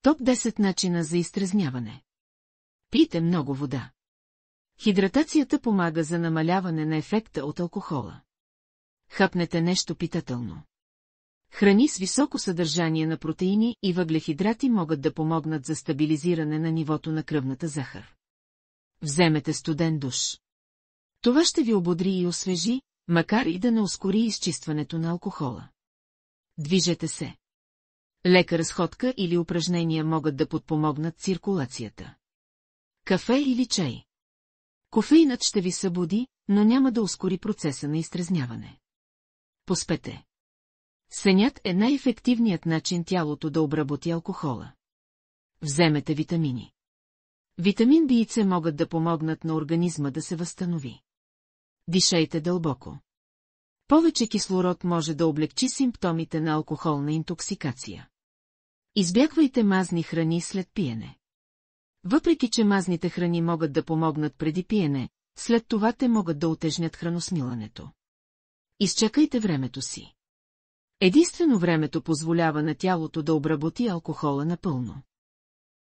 Топ 10 начина за изтрезняване. Пийте много вода. Хидратацията помага за намаляване на ефекта от алкохола. Хапнете нещо питателно. Храни с високо съдържание на протеини и въглехидрати могат да помогнат за стабилизиране на нивото на кръвната захар. Вземете студен душ. Това ще ви ободри и освежи, макар и да не ускори изчистването на алкохола. Движете се. Лека разходка или упражнения могат да подпомогнат циркулацията. Кафе или чай. Кофеинът ще ви събуди, но няма да ускори процеса на изтрезняване. Поспете. Сънят е най-ефективният начин тялото да обработи алкохола. Вземете витамини. Витамин B и С могат да помогнат на организма да се възстанови. Дишайте дълбоко. Повече кислород може да облегчи симптомите на алкохолна интоксикация. Избягвайте мазни храни след пиене. Въпреки че мазните храни могат да помогнат преди пиене, след това те могат да утежнят храносмилането. Изчакайте времето си. Единствено времето позволява на тялото да обработи алкохола напълно.